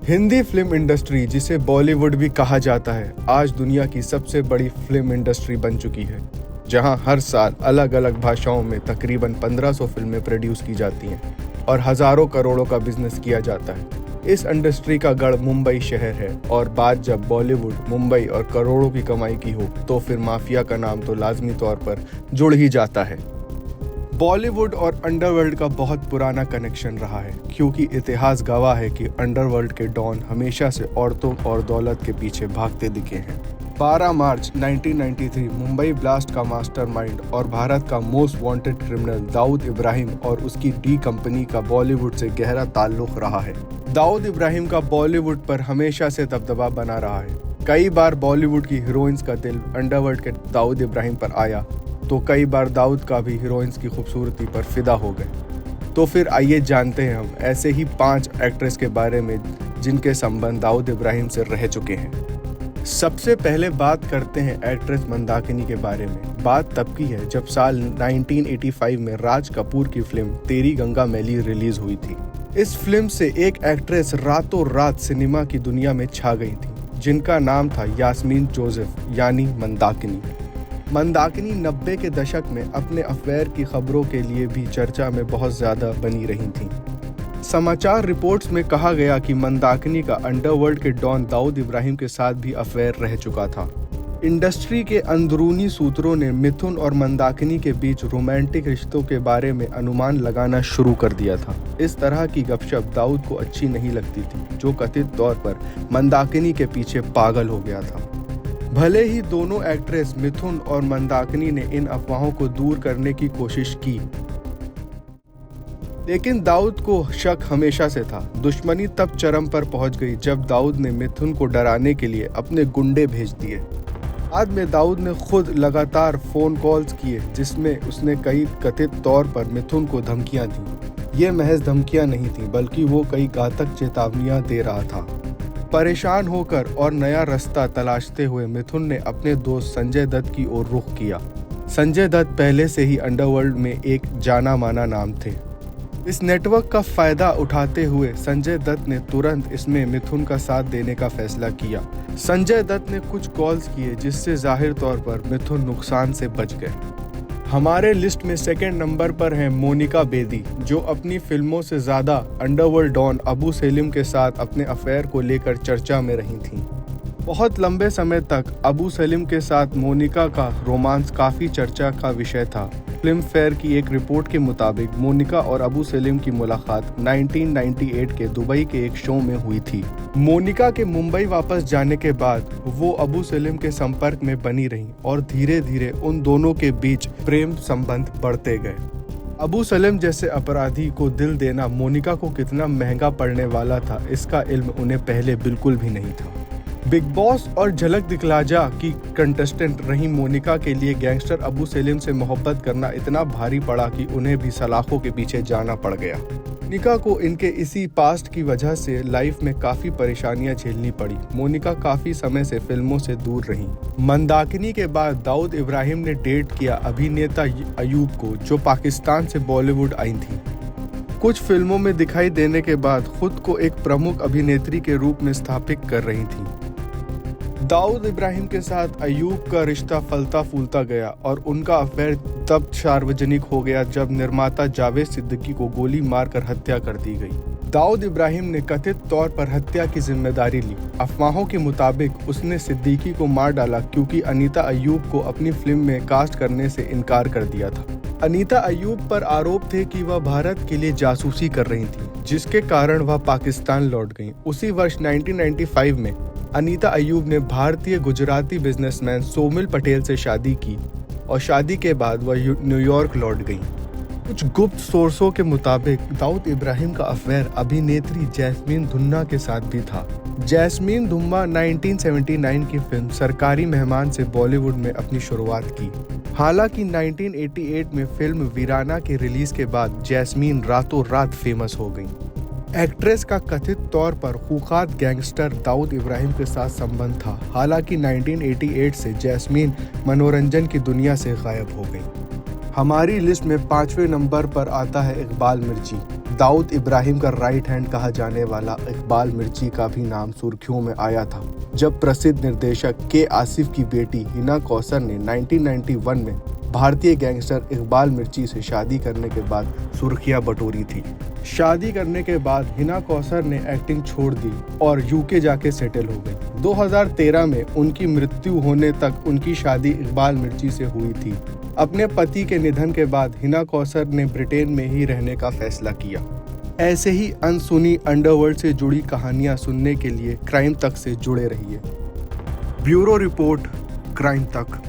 Hindi film industry, जिसे बॉलीवुड भी कहा जाता है, आज दुनिया की सबसे बड़ी फिल्म इंडस्ट्री बन चुकी है, जहां हर साल अलग अलग भाषाओं में तकरीबन 1500 फिल्में प्रोड्यूस की जाती हैं और हजारों करोड़ों का बिजनेस किया जाता है। इस इंडस्ट्री का गढ़ मुंबई शहर है और बात जब बॉलीवुड, मुंबई और करोड़ों की कमाई की हो तो फिर माफिया का नाम तो लाजमी तौर पर जुड़ ही जाता है। बॉलीवुड और अंडरवर्ल्ड का बहुत पुराना कनेक्शन रहा है, क्योंकि इतिहास गवाह है कि अंडरवर्ल्ड के डॉन हमेशा से औरतों और दौलत के पीछे भागते दिखे हैं। 12 मार्च 1993 मुंबई ब्लास्ट का मास्टरमाइंड और भारत का most wanted criminal Dawood Ibrahim और उसकी डी कंपनी का बॉलीवुड से गहरा ताल्लुक रहा है। दाऊद इब्राहिम का बॉलीवुड पर हमेशा से दबदबा बना रहा है। कई बार बॉलीवुड की हीरोइंस का दिल अंडरवर्ल्ड के दाऊद इब्राहिम पर आया, तो कई बार दाऊद का भी हीरोइंस की खूबसूरती पर फिदा हो गए। तो फिर आइए जानते हैं हम ऐसे ही 5 एक्ट्रेस के बारे में जिनके संबंध दाऊद इब्राहिम से रह चुके हैं। सबसे पहले बात करते हैं एक्ट्रेस मंदाकिनी के बारे में। बात तब की है जब साल 1985 में राज कपूर की फिल्म तेरी गंगा मैली रिलीज हुई थी। इस फिल्म से एक एक्ट्रेस रातों रात सिनेमा की दुनिया में छा गई थी, जिनका नाम था यास्मीन जोसेफ यानी मंदाकिनी। मंदाकिनी 90 के दशक में अपने अफेयर की खबरों के लिए भी चर्चा में बहुत ज़्यादा बनी रही थी। समाचार रिपोर्ट्स में कहा गया कि मंदाकिनी का अंडरवर्ल्ड के डॉन दाऊद इब्राहिम के साथ भी अफेयर रह चुका था। इंडस्ट्री के अंदरूनी सूत्रों ने मिथुन और मंदाकिनी के बीच रोमांटिक रिश्तों के बारे में अनुमान लगाना शुरू कर दिया था। इस तरह की गपशप दाऊद को अच्छी नहीं लगती थी, जो कथित तौर पर मंदाकिनी के पीछे पागल हो गया था। भले ही दोनों एक्ट्रेस मिथुन और मंदाकिनी ने इन अफवाहों को दूर करने की कोशिश की, लेकिन दाऊद को शक हमेशा से था। दुश्मनी तब चरम पर पहुंच गई जब दाऊद ने मिथुन को डराने के लिए अपने गुंडे भेज दिए। बाद में दाऊद ने खुद लगातार फोन कॉल्स किए, जिसमें उसने कई कथित तौर पर मिथुन को धमकियां दी। ये महज धमकियां नहीं थी, बल्कि वो कई घातक चेतावनियां दे रहा था। परेशान होकर और नया रास्ता तलाशते हुए मिथुन ने अपने दोस्त संजय दत्त की ओर रुख किया। संजय दत्त पहले से ही अंडरवर्ल्ड में एक जाना माना नाम थे। इस नेटवर्क का फायदा उठाते हुए संजय दत्त ने तुरंत इसमें मिथुन का साथ देने का फैसला किया। संजय दत्त ने कुछ कॉल्स किए, जिससे जाहिर तौर पर मिथुन नुकसान से बच गए। हमारे लिस्ट में सेकंड नंबर पर हैं मोनिका बेदी, जो अपनी फिल्मों से ज़्यादा अंडरवर्ल्ड डॉन अबू सेलिम के साथ अपने अफेयर को लेकर चर्चा में रही थीं। बहुत लंबे समय तक अबू सेलिम के साथ मोनिका का रोमांस काफ़ी चर्चा का विषय था। फिल्म फेयर की एक रिपोर्ट के मुताबिक मोनिका और अबू सेलिम की मुलाकात 1998 के दुबई के एक शो में हुई थी। मोनिका के मुंबई वापस जाने के बाद वो अबू सेलिम के संपर्क में बनी रहीं और धीरे धीरे उन दोनों के बीच प्रेम संबंध बढ़ते गए। अबू सलेम जैसे अपराधी को दिल देना मोनिका को कितना महंगा पड़ने वाला था, इसका इल्म उन्हें पहले बिल्कुल भी नहीं था। बिग बॉस और झलक दिखला जा की कंटेस्टेंट रही मोनिका के लिए गैंगस्टर अबू सेलिम से मोहब्बत करना इतना भारी पड़ा कि उन्हें भी सलाखों के पीछे जाना पड़ गया। मोनिका को इनके इसी पास्ट की वजह से लाइफ में काफ़ी परेशानियां झेलनी पड़ी। मोनिका काफ़ी समय से फिल्मों से दूर रहीं। मंदाकिनी के बाद दाऊद इब्राहिम ने डेट किया अभिनेता अयूब को, जो पाकिस्तान से बॉलीवुड आई थी। कुछ फिल्मों में दिखाई देने के बाद खुद को एक प्रमुख अभिनेत्री के रूप में स्थापित कर रही थी। दाऊद इब्राहिम के साथ अयूब का रिश्ता फलता फूलता गया और उनका अफेयर तब सार्वजनिक हो गया जब निर्माता जावेद सिद्दीकी को गोली मारकर हत्या कर दी गई। दाऊद इब्राहिम ने कथित तौर पर हत्या की जिम्मेदारी ली। अफवाहों के मुताबिक उसने सिद्दीकी को मार डाला क्योंकि अनीता अयूब को अपनी फिल्म में कास्ट करने से इनकार कर दिया था। अनीता अयूब पर आरोप थे कि वह भारत के लिए जासूसी कर रही थी, जिसके कारण वह पाकिस्तान लौट गईं। उसी वर्ष 1995 में अनीता अयूब ने भारतीय गुजराती बिजनेसमैन सोमिल पटेल से शादी की और शादी के बाद वह न्यूयॉर्क लौट गईं। कुछ गुप्त सोर्सों के मुताबिक दाऊद इब्राहिम का अफेयर अभिनेत्री जैस्मीन धुन्ना के साथ भी था। जैस्मीन धुन्ना 1979 की फिल्म सरकारी मेहमान से बॉलीवुड में अपनी शुरुआत की। हालांकि 1988 में फिल्म वीराना के रिलीज के बाद जैस्मीन रातों रात फेमस हो गई। एक्ट्रेस का कथित तौर पर कुख्यात गैंगस्टर दाऊद इब्राहिम के साथ संबंध था। हालांकि 1988 से जैस्मीन मनोरंजन की दुनिया से गायब हो गई। हमारी लिस्ट में 5वें नंबर पर आता है इकबाल मिर्ची। दाऊद इब्राहिम का राइट हैंड कहा जाने वाला इकबाल मिर्ची का भी नाम सुर्खियों में आया था, जब प्रसिद्ध निर्देशक के आसिफ की बेटी हिना कौसर ने 1991 में भारतीय गैंगस्टर इकबाल मिर्ची से शादी करने के बाद सुर्खियां बटोरी थी। शादी करने के बाद हिना कौसर ने एक्टिंग छोड़ दी और यूके जाके सेटल हो गई। 2013 में उनकी मृत्यु होने तक उनकी शादी इकबाल मिर्ची से हुई थी। अपने पति के निधन के बाद हिना कौसर ने ब्रिटेन में ही रहने का फैसला किया। ऐसे ही अनसुनी अंडरवर्ल्ड से जुड़ी कहानियां सुनने के लिए क्राइम तक से जुड़े रहिए। ब्यूरो रिपोर्ट, क्राइम तक।